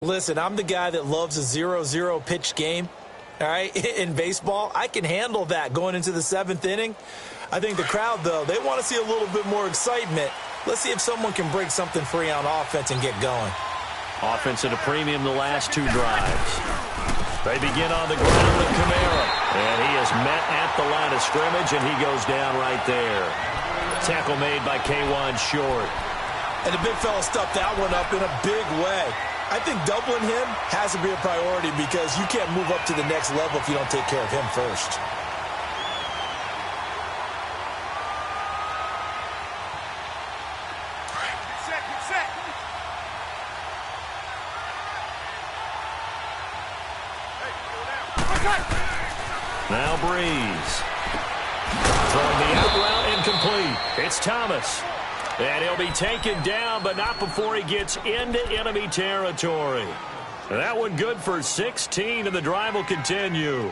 Listen, I'm the guy that loves a 0-0 pitch game, all right, in baseball. I can handle that going into the 7th inning. I think the crowd, though, they want to see a little bit more excitement. Let's see if someone can break something free on offense and get going. Offense at a premium the last 2 drives. They begin on the ground with Kamara. And he is met at the line of scrimmage, and he goes down right there. Tackle made by K'Wan Short. And the big fella stuffed that one up in a big way. I think doubling him has to be a priority because you can't move up to the next level if you don't take care of him first. Now Breeze. Throwing the out route incomplete. It's Thomas. And he'll be taken down, but not before he gets into enemy territory. That one good for 16, and the drive will continue.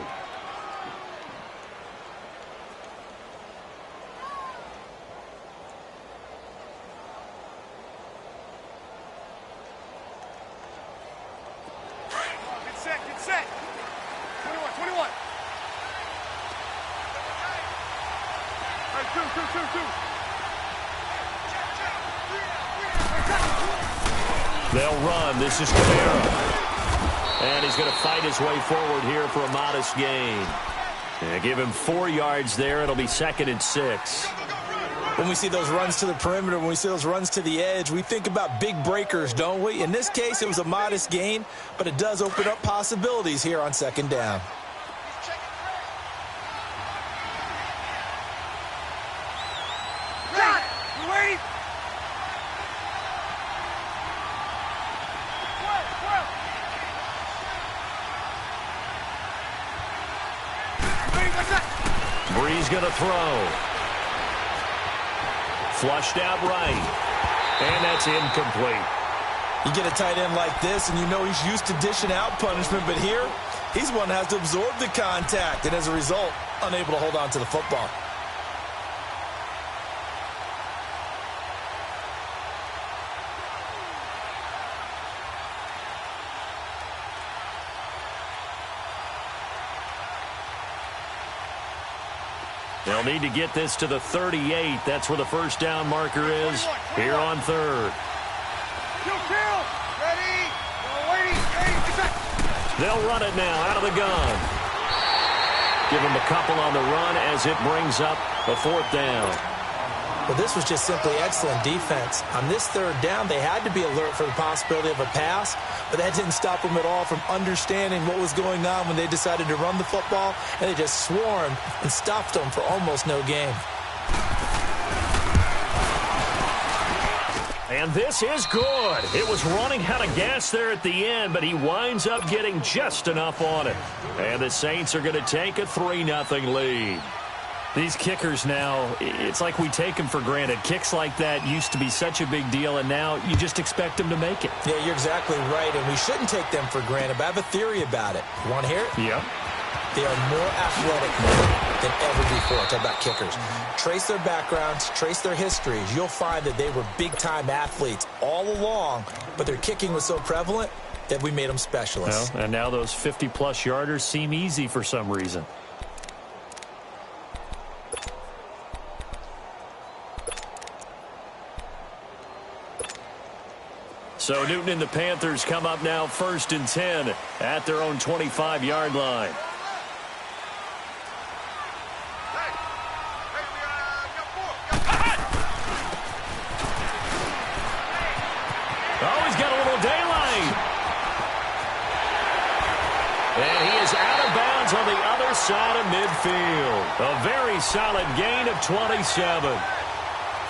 Get set. 21. All right, two. They'll run. This is Kamara. And he's going to fight his way forward here for a modest gain. And give him 4 yards there. It'll be 2nd and 6. When we see those runs to the perimeter, when we see those runs to the edge, we think about big breakers, don't we? In this case, it was a modest gain, but it does open up possibilities here on 2nd down. Breeze going to throw. Flushed out right. And that's incomplete. You get a tight end like this, and you know he's used to dishing out punishment, but here, he's one that has to absorb the contact, and as a result, unable to hold on to the football. They'll need to get this to the 38. That's where the first down marker is here on 3rd. They'll run it now out of the gun. Give them a couple on the run as it brings up a 4th down. Well, this was just simply excellent defense. On this 3rd down, they had to be alert for the possibility of a pass, but that didn't stop them at all from understanding what was going on when they decided to run the football, and they just swarmed and stopped them for almost no gain. And this is good. It was running out of gas there at the end, but he winds up getting just enough on it. And the Saints are going to take a 3-0 lead. These kickers now, it's like we take them for granted. Kicks like that used to be such a big deal, and now you just expect them to make it. Yeah, you're exactly right, and we shouldn't take them for granted, but I have a theory about it. You want to hear it? Yeah. They are more athletic now than ever before. Talk about kickers. Trace their backgrounds, trace their histories. You'll find that they were big-time athletes all along, but their kicking was so prevalent that we made them specialists. Well, and now those 50-plus yarders seem easy for some reason. So Newton and the Panthers come up now 1st and 10 at their own 25-yard line. Oh, he's got a little daylight. And he is out of bounds on the other side of midfield. A very solid gain of 27.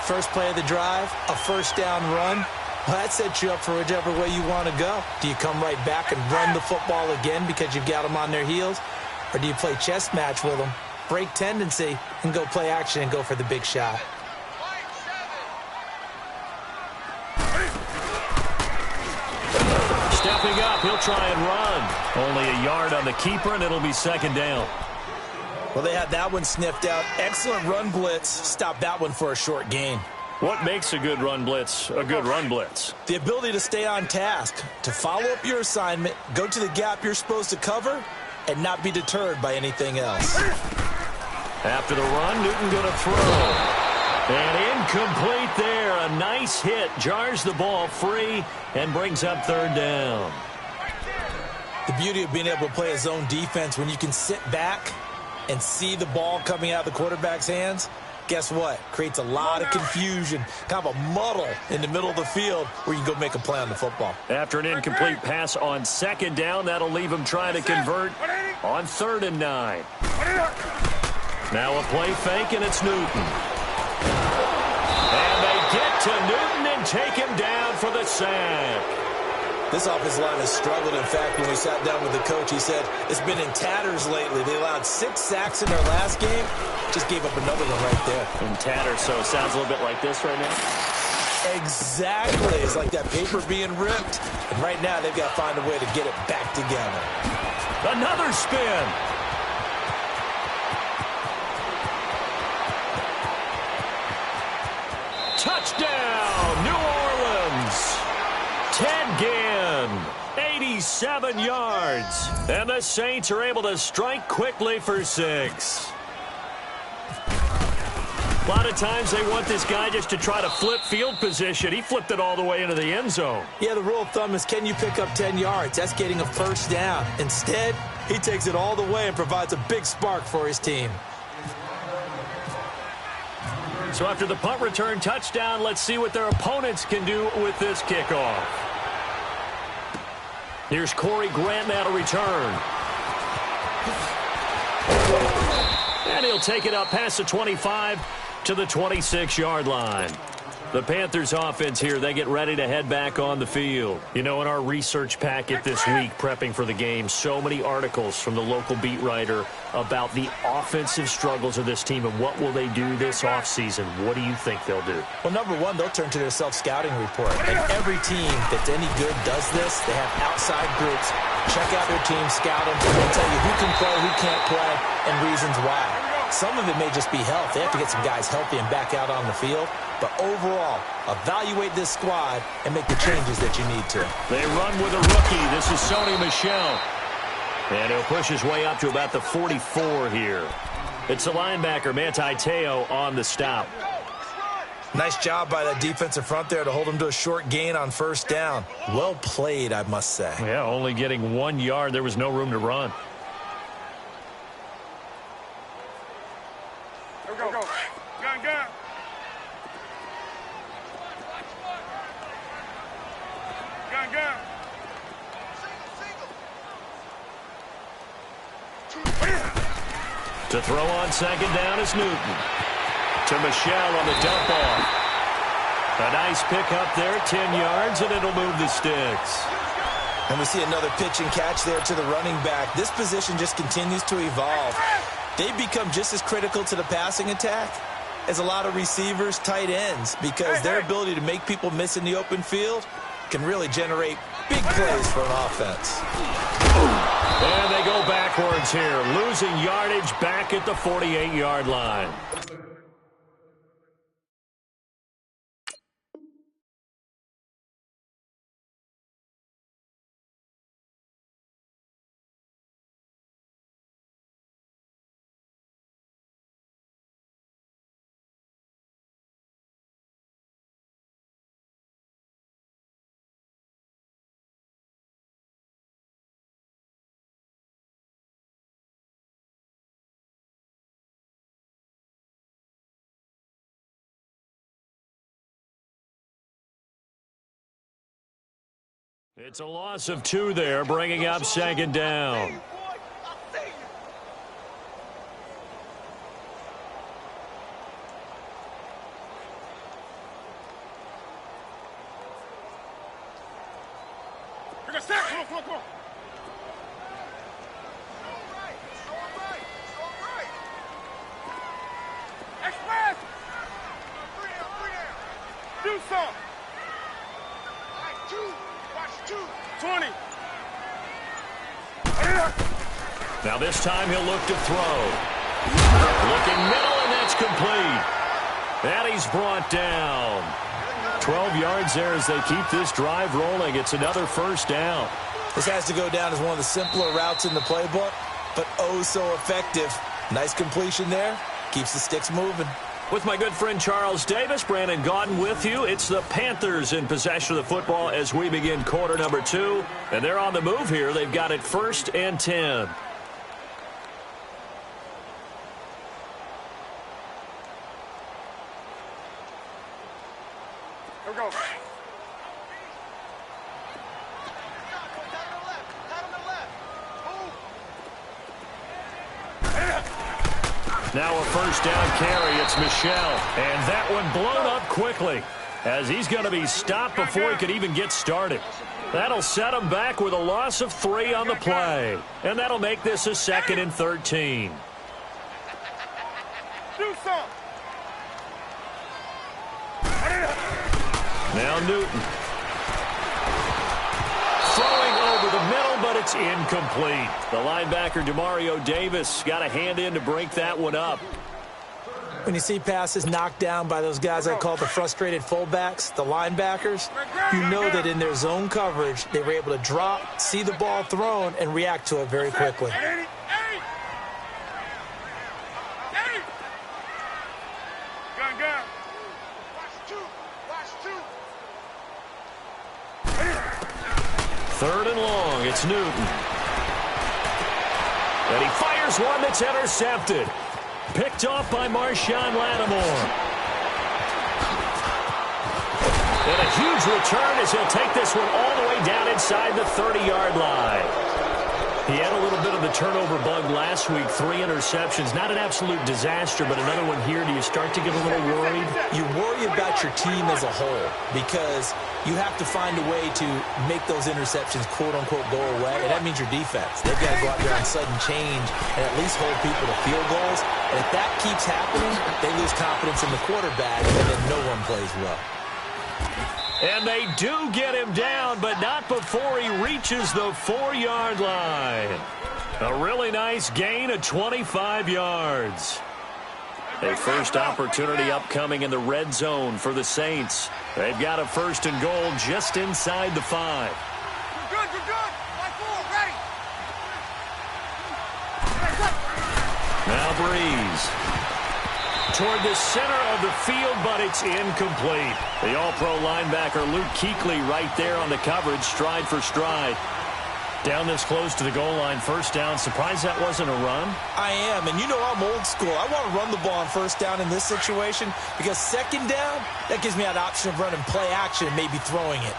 First play of the drive, a 1st down run. Well, that sets you up for whichever way you want to go. Do you come right back and run the football again because you've got them on their heels? Or do you play chess match with them, break tendency, and go play action and go for the big shot? Stepping up, he'll try and run. Only a yard on the keeper, and it'll be 2nd down. Well, they had that one sniffed out. Excellent run blitz. Stopped that one for a short gain. What makes a good run blitz a good run blitz? The ability to stay on task, to follow up your assignment, go to the gap you're supposed to cover, and not be deterred by anything else. After the run, Newton going to throw. And incomplete there. A nice hit. Jars the ball free and brings up third down. The beauty of being able to play a zone defense when you can sit back and see the ball coming out of the quarterback's hands, guess what? Creates a lot of confusion, kind of a muddle in the middle of the field where you can go make a play on the football. After an incomplete pass on second down, that'll leave him trying to convert on 3rd and 9. Now a play fake, and it's Newton. And they get to Newton and take him down for the sack. This offensive line has struggled. In fact, when we sat down with the coach, he said it's been in tatters lately. They allowed 6 sacks in their last game. Just gave up another one right there. In tatters, so it sounds a little bit like this right now. Exactly. It's like that paper being ripped. And right now, they've got to find a way to get it back together. Another spin. Touchdown, New Orleans. Ted Ginn, 87 yards. And the Saints are able to strike quickly for 6. A lot of times they want this guy just to try to flip field position. He flipped it all the way into the end zone. Yeah, the rule of thumb is, can you pick up 10 yards? That's getting a first down. Instead, he takes it all the way and provides a big spark for his team. So after the punt return touchdown, let's see what their opponents can do with this kickoff. Here's Corey Grant now to return. And he'll take it up past the 25 to the 26-yard line. The Panthers offense here, they get ready to head back on the field. You know, in our research packet this week, prepping for the game, so many articles from the local beat writer about the offensive struggles of this team and what will they do this offseason. What do you think they'll do? Well, number one, they'll turn to their self-scouting report. And every team that's any good does this. They have outside groups. Check out their team, scout them. They'll tell you who can play, who can't play, and reasons why. Some of it may just be health. They have to get some guys healthy and back out on the field. But overall, evaluate this squad and make the changes that you need to. They run with a rookie. This is Sony Michel. And he'll push his way up to about the 44 here. It's the linebacker, Manti Te'o, on the stop. Nice job by that defensive front there to hold him to a short gain on first down. Well played, I must say. Yeah, only getting 1 yard. There was no room to run. Go. Gun. To throw on second down is Newton. To Michel on the dump off. A nice pick up there, 10 yards, and it'll move the sticks. And we see another pitch and catch there to the running back. This position just continues to evolve. They become just as critical to the passing attack as a lot of receivers, tight ends, because their ability to make people miss in the open field can really generate big plays for an offense. And they go backwards here, losing yardage back at the 48-yard line. It's a loss of 2 there, bringing up second down. Come on. Express! Do something! 20. Now this time he'll look to throw. Looking middle, and that's complete. And he's brought down. 12 yards there as they keep this drive rolling. It's another first down. This has to go down as one of the simpler routes in the playbook, but oh so effective. Nice completion there. Keeps the sticks moving. With my good friend Charles Davis, Brandon Gaudin with you. It's the Panthers in possession of the football as we begin quarter number 2. And they're on the move here. They've got it 1st and 10. Here we go. Now a first down carry. It's Michel. And that one blown up quickly as he's going to be stopped before he could even get started. That'll set him back with a loss of 3 on the play. And that'll make this a 2nd and 13. Do some. Now Newton. Throwing over the middle, but it's incomplete. The linebacker, Demario Davis, got a hand in to break that one up. When you see passes knocked down by those guys I call the frustrated fullbacks, the linebackers, you know that in their zone coverage, they were able to drop, see the ball thrown, and react to it very quickly. Gun. Watch two. 3rd and long. It's Newton. And he fires one that's intercepted. Picked off by Marshawn Lattimore. And a huge return as he'll take this one all the way down inside the 30-yard line. He had a little bit of the turnover bug last week, 3 interceptions. Not an absolute disaster, but another one here. Do you start to get a little worried? You worry about your team as a whole because you have to find a way to make those interceptions, quote-unquote, go away, and that means your defense. They've got to go out there on sudden change and at least hold people to field goals. And if that keeps happening, they lose confidence in the quarterback, and then no one plays well. And they do get him down, but not before he reaches the 4-yard line. A really nice gain of 25 yards. A first opportunity upcoming in the red zone for the Saints. They've got a 1st and goal just inside the 5. You're good. Line 4, ready. Now Breeze. Toward the center of the field, but it's incomplete. The all-pro linebacker Luke Kuechly right there on the coverage, stride for stride. Down this close to the goal line, 1st down. Surprised that wasn't a run? I am, and you know I'm old school. I want to run the ball on 1st down in this situation because 2nd down, that gives me that option of running play action and maybe throwing it.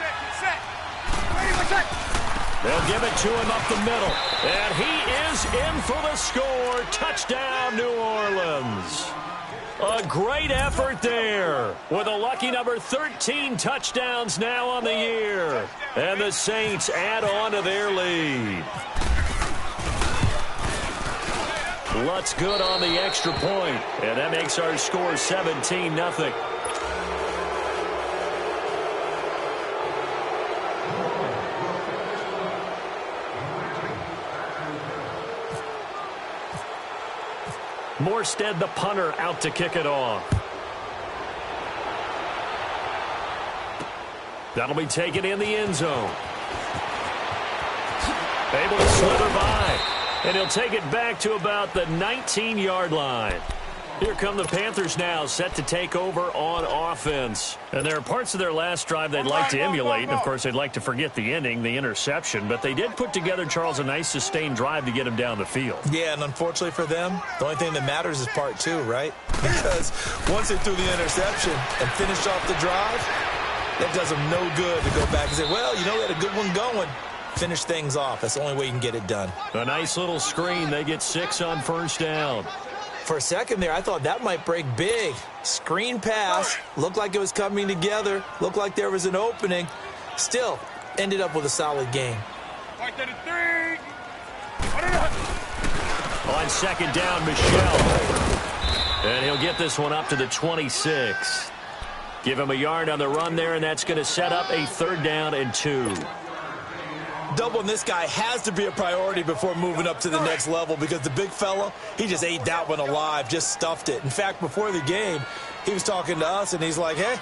Get set. Ready. They'll give it to him up the middle. And he is in for the score. Touchdown, New Orleans. A great effort there with a lucky number 13 touchdowns now on the year. And the Saints add on to their lead. Lutz good on the extra point. And that makes our score 17-0. Morstead, the punter, out to kick it off. That'll be taken in the end zone. Able to slither by. And he'll take it back to about the 19-yard line. Here come the Panthers now, set to take over on offense. And there are parts of their last drive they'd like to emulate. And, of course, they'd like to forget the ending, the interception. But they did put together, Charles, a nice sustained drive to get him down the field. Yeah, and unfortunately for them, the only thing that matters is part 2, right? Because once they threw the interception and finished off the drive, that does them no good to go back and say, well, you know, we had a good one going. Finish things off. That's the only way you can get it done. A nice little screen. They get 6 on 1st down. For a second there, I thought that might break big. Screen pass. Looked like it was coming together. Looked like there was an opening. Still, ended up with a solid game. Right there to 3. On 2nd down, Michel. And he'll get this one up to the 26. Give him a yard on the run there, and that's going to set up a 3rd down and 2. Doubling this guy has to be a priority before moving up to the next level because the big fella, he just ate that one alive, just stuffed it. In fact, before the game, he was talking to us, and he's like, hey,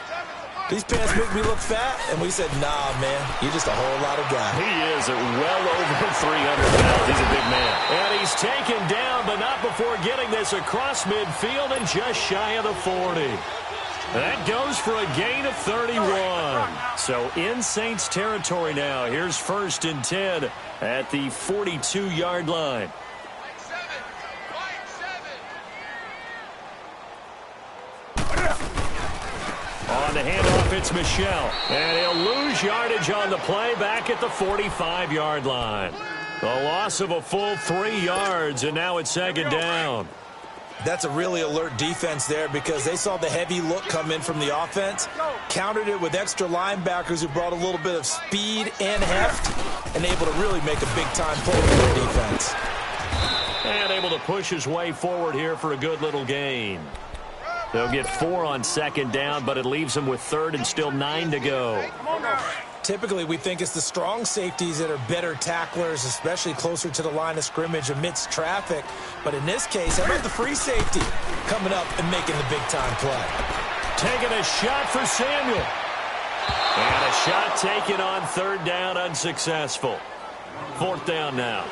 these pants make me look fat. And we said, nah, man, you're just a whole lot of guy. He is at well over 300 pounds. He's a big man. And he's taken down, but not before getting this across midfield and just shy of the 40. That goes for a gain of 31. So in Saints territory now. Here's 1st and 10 at the 42-yard line. On the handoff, it's Michel. And he'll lose yardage on the play back at the 45-yard line. The loss of a full 3 yards, and now it's 2nd down. That's a really alert defense there because they saw the heavy look come in from the offense, countered it with extra linebackers who brought a little bit of speed and heft, and able to really make a big-time pull for their defense. And able to push his way forward here for a good little gain. They'll get 4 on 2nd down, but it leaves them with 3rd and still 9 to go. Typically, we think it's the strong safeties that are better tacklers, especially closer to the line of scrimmage amidst traffic. But in this case, how about the free safety coming up and making the big-time play? Taking a shot for Samuel. And a shot taken on 3rd down, unsuccessful. 4th down now.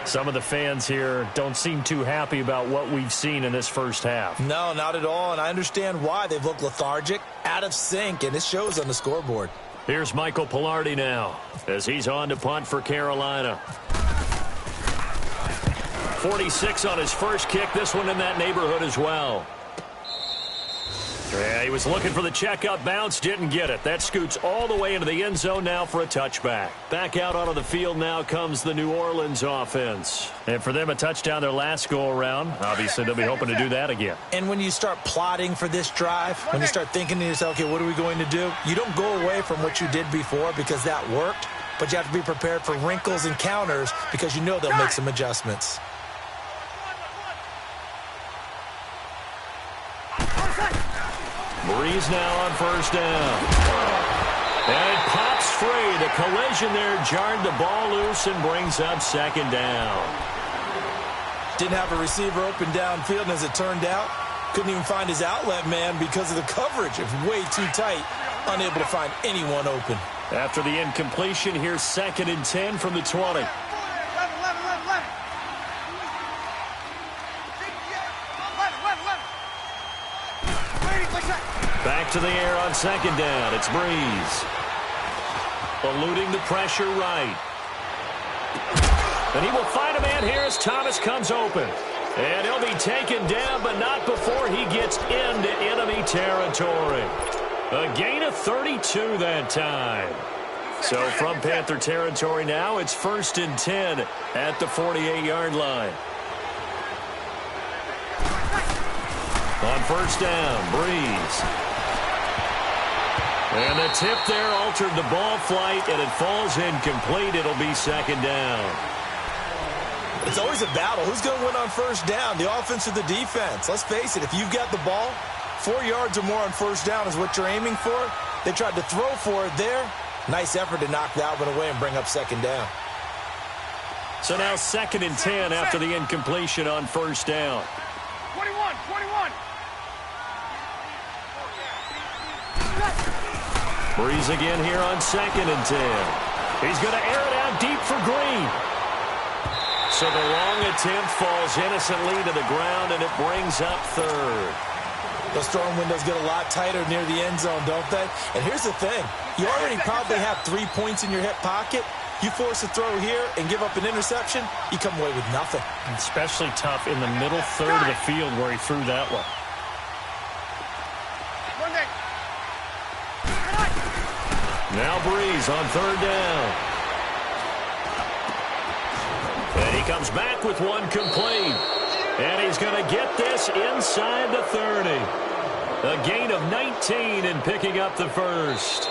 Some of the fans here don't seem too happy about what we've seen in this first half. No, not at all, and I understand why. They've looked lethargic, out of sync, and it shows on the scoreboard. Here's Michael Palardy now as he's on to punt for Carolina. 46 on his first kick. This one in that neighborhood as well. Yeah, he was looking for the checkup bounce, didn't get it. That scoots all the way into the end zone now for a touchback. Back out onto the field now comes the New Orleans offense. And for them, a touchdown their last go-around. Obviously, they'll be hoping to do that again. And when you start plotting for this drive, when you start thinking to yourself, okay, what are we going to do? You don't go away from what you did before because that worked, but you have to be prepared for wrinkles and counters because you know they'll make some adjustments. Breeze now on 1st down. And it pops free. The collision there jarred the ball loose and brings up 2nd down. Didn't have a receiver open downfield, and as it turned out, couldn't even find his outlet man because of the coverage. It was way too tight, unable to find anyone open. After the incompletion, here's 2nd and 10 from the 20. Back to the air on 2nd down. It's Breeze. Eluding the pressure right. And he will find a man here as Thomas comes open. And he'll be taken down, but not before he gets into enemy territory. A gain of 32 that time. So from Panther territory now, it's 1st and 10 at the 48-yard line. On 1st down, Breeze. And the tip there altered the ball flight, and it falls incomplete. It'll be 2nd down. It's always a battle. Who's going to win on 1st down, the offense or the defense? Let's face it, if you've got the ball, 4 yards or more on 1st down is what you're aiming for. They tried to throw for it there. Nice effort to knock that one away and bring up 2nd down. So now 2nd and 10 after the incompletion on 1st down. 21. Breeze again here on 2nd and 10. He's going to air it out deep for Green. So the long attempt falls innocently to the ground, and it brings up 3rd. Those throwing windows get a lot tighter near the end zone, don't they? And here's the thing. You already probably have 3 points in your hip pocket. You force a throw here and give up an interception, you come away with nothing. Especially tough in the middle third of the field where he threw that one. Now Breeze on 3rd down. And he comes back with one complete. And he's going to get this inside the 30. A gain of 19 and picking up the 1st.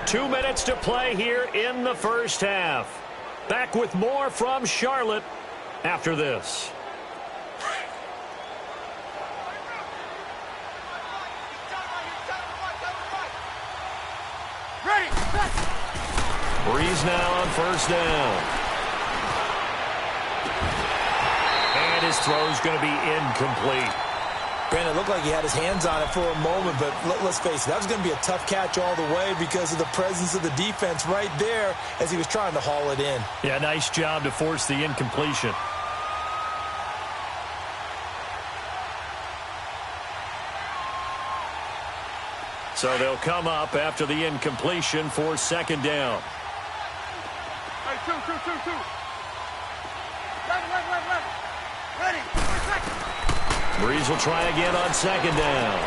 Two minutes to play here in the first half. Back with more from Charlotte after this. Breeze now on first down. And his throw's going to be incomplete. Brandon, it looked like he had his hands on it for a moment, but let's face it, that was going to be a tough catch all the way because of the presence of the defense right there as he was trying to haul it in. Yeah, nice job to force the incompletion. So they'll come up after the incompletion for second down. Hey, two. Left. Ready. Breeze will try again on second down.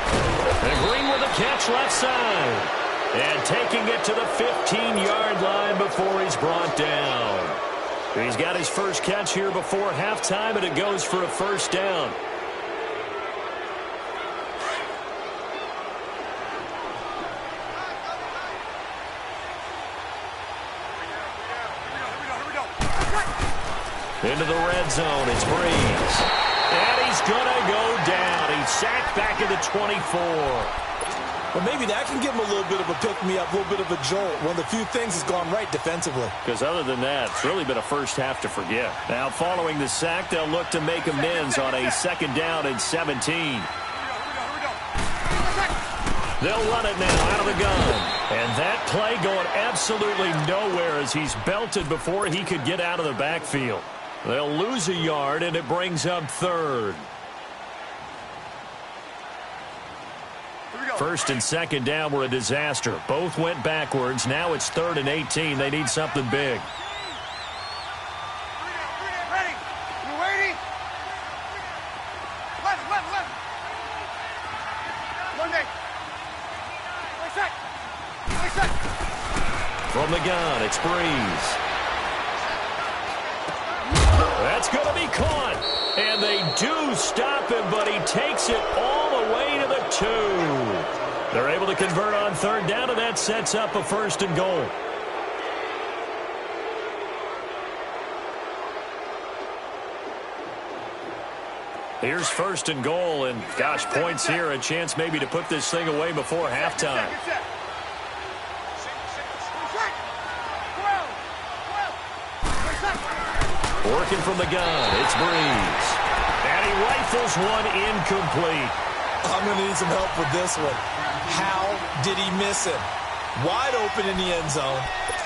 And Green with a catch left side. And taking it to the 15-yard line before he's brought down. He's got his first catch here before halftime, and it goes for a first down. Into the red zone, it's Breeze. And he's going to go down. He's sacked back at the 24. Well, maybe that can give him a little bit of a pick-me-up, a little bit of a jolt. One of the few things has gone right defensively. Because other than that, it's really been a first half to forget. Now, following the sack, they'll look to make amends on a second down and 17. They'll run it now out of the gun. And that play going absolutely nowhere as he's belted before he could get out of the backfield. They'll lose a yard, and it brings up third. First and second down were a disaster. Both went backwards. Now it's 3rd and 18. They need something big. Ready. You waiting? Left. Monday. Wait set. From the gun, it's Breeze. That's going to be caught. And they do stop him, but he takes it all the way to the 2. They're able to convert on third down, and that sets up a 1st and goal. Here's 1st and goal, and gosh, points here, a chance maybe to put this thing away before halftime. Working from the gun, it's Breeze. And he rifles one incomplete. I'm going to need some help with this one. How did he miss him? Wide open in the end zone.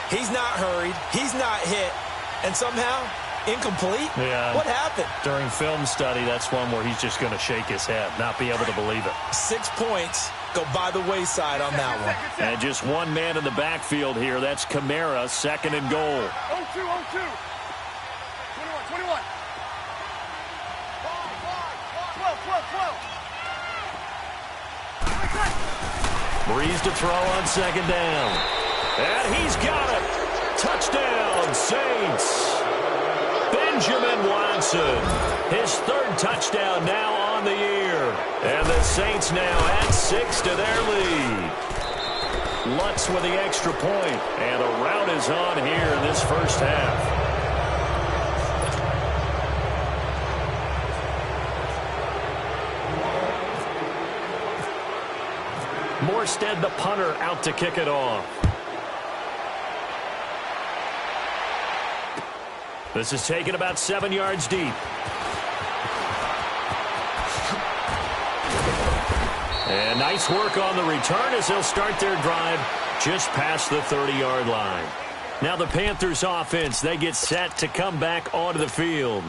He's not hurried. He's not hit. And somehow, incomplete? Yeah. What happened? During film study, that's one where he's just going to shake his head, not be able to believe it. 6 points go by the wayside on that one. And just one man in the backfield here. That's Kamara, 2nd and goal. 0-2. 21. 12. Breeze to throw on second down. And he's got it. Touchdown, Saints. Benjamin Watson. His 3rd touchdown now on the year. And the Saints now add 6 to their lead. Lutz with the extra point. And a rout is on here in this first half. Morstead, the punter, out to kick it off. This is taken about 7 yards deep. And nice work on the return as they'll start their drive just past the 30-yard line. Now the Panthers offense, they get set to come back onto the field.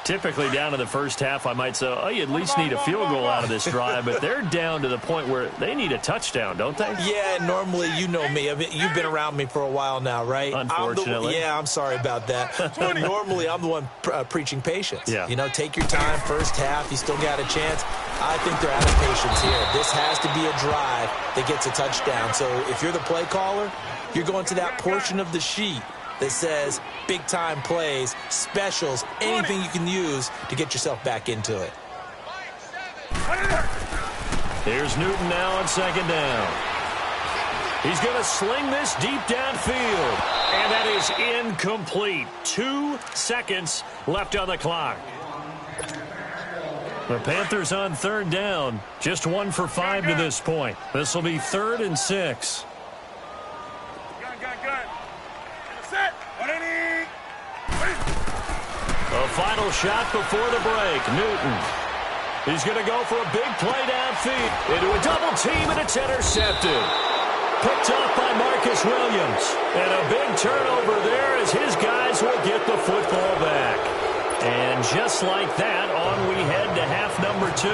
Typically down in the first half, I might say, oh, you at least need a field goal out of this drive, but they're down to the point where they need a touchdown, don't they? Yeah, normally, you know me. You've been around me for a while now, right? Unfortunately. I'm sorry about that. Normally, I'm the one preaching patience. Yeah. You know, take your time, first half, you still got a chance. I think they're out of patience here. This has to be a drive that gets a touchdown. So if you're the play caller, you're going to that portion of the sheet that says big-time plays, specials, anything you can use to get yourself back into it. Here's Newton now on second down. He's going to sling this deep downfield. And that is incomplete. 2 seconds left on the clock. The Panthers on third down. Just 1 for 5 to this point. This will be 3rd and 6. Gun. final shot before the break. Newton. He's going to go for a big play downfield. Into a double team, and it's intercepted. Picked off by Marcus Williams. And a big turnover there as his guys will get the football back. And just like that, on we head to half number 2.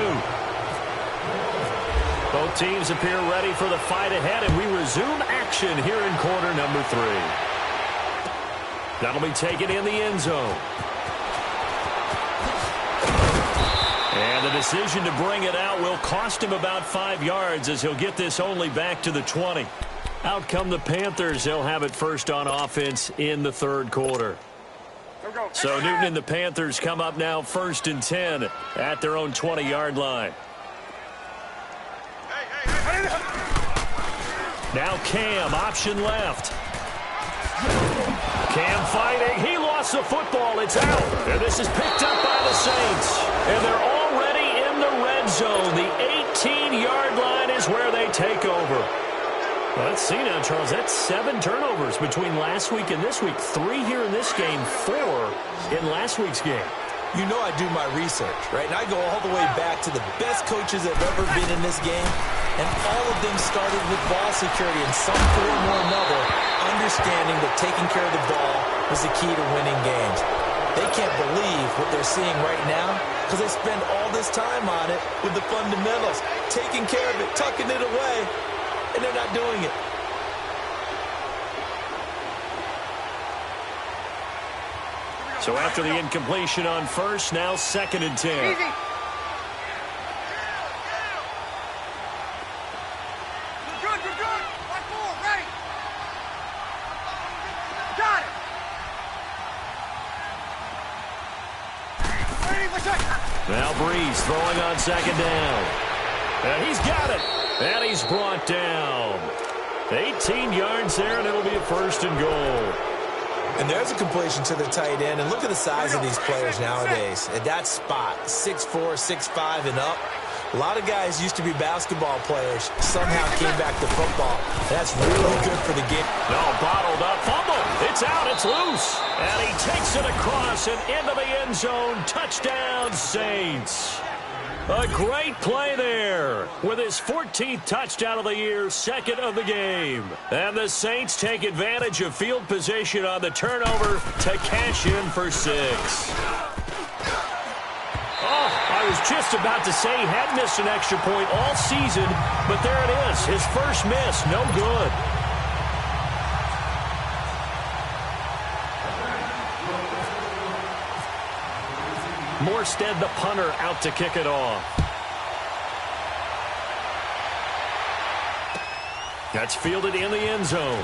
Both teams appear ready for the fight ahead, and we resume action here in quarter number 3. That'll be taken in the end zone. And the decision to bring it out will cost him about 5 yards as he'll get this only back to the 20. Out come the Panthers. They'll have it first on offense in the third quarter. So Newton and the Panthers come up now 1st and 10 at their own 20-yard line. Now Cam, option left. Cam fighting. He lost the football. It's out. And this is picked up by the Saints. And they're already in the red zone. The 18-yard line is where they take over. Well, let's see now, Charles. That's 7 turnovers between last week and this week. 3 here in this game, 4 in last week's game. You know I do my research, right? And I go all the way back to the best coaches that have ever been in this game. And all of them started with ball security in some form or another, understanding that taking care of the ball was the key to winning games. They can't believe what they're seeing right now because they spend all this time on it with the fundamentals, taking care of it, tucking it away, and they're not doing it. So after the incompletion on first, now 2nd and 10. Easy. You're good. 1-4, ready. Got it. Ready, what's up? Now Breeze throwing on 2nd down. And he's got it. And he's brought down. 18 yards there, and it'll be a 1st and goal. And there's a completion to the tight end. And look at the size of these players nowadays. At that spot, 6'4", 6'5", and up. A lot of guys used to be basketball players, somehow came back to football. That's really good for the game. No, bottled up. Fumble. It's out. It's loose. And he takes it across and into the end zone. Touchdown, Saints. A great play there with his 14th touchdown of the year, 2nd of the game. And the Saints take advantage of field position on the turnover to cash in for 6. Oh, I was just about to say he had missed an extra point all season, but there it is, his first miss, no good. Morstead, the punter, out to kick it off. That's fielded in the end zone.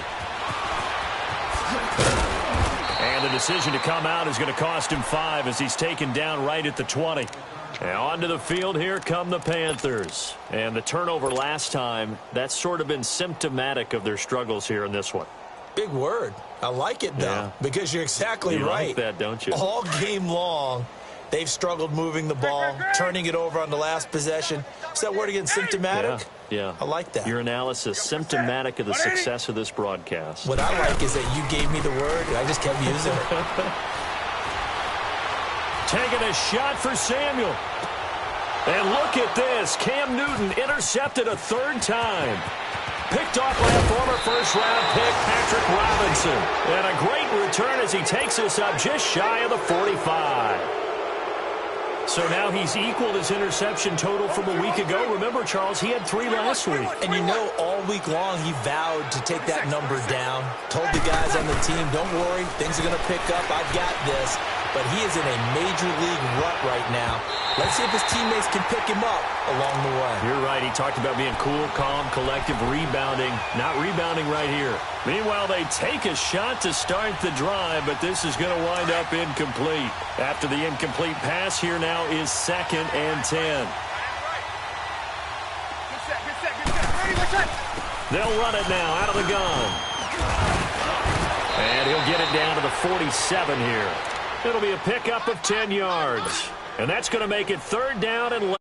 And the decision to come out is going to cost him 5 as he's taken down right at the 20. And onto the field, here come the Panthers. And the turnover last time, that's sort of been symptomatic of their struggles here in this one. Big word. I like it, though, because you're exactly right. You like that, don't you? All game long, they've struggled moving the ball, turning it over on the last possession. Is that word again, symptomatic? Yeah. I like that. Your analysis, symptomatic of the success of this broadcast. What I like is that you gave me the word, and I just kept using it. Taking a shot for Samuel. And look at this. Cam Newton intercepted a 3rd time. Picked off by a former first-round pick, Patrick Robinson. And a great return as he takes us up just shy of the 45. So now he's equaled his interception total from a week ago. Remember, Charles, he had 3 last week. And you know, all week long he vowed to take that number down. Told the guys on the team, don't worry, things are going to pick up. I've got this. But he is in a major league rut right now. Let's see if his teammates can pick him up along the way. You're right. He talked about being cool, calm, collective, rebounding. Not rebounding right here. Meanwhile, they take a shot to start the drive, but this is going to wind up incomplete. After the incomplete pass, here now is 2nd and 10. Good set. Ready, what's up? They'll run it now out of the gun. And he'll get it down to the 47 here. It'll be a pickup of 10 yards. And that's going to make it 3rd down and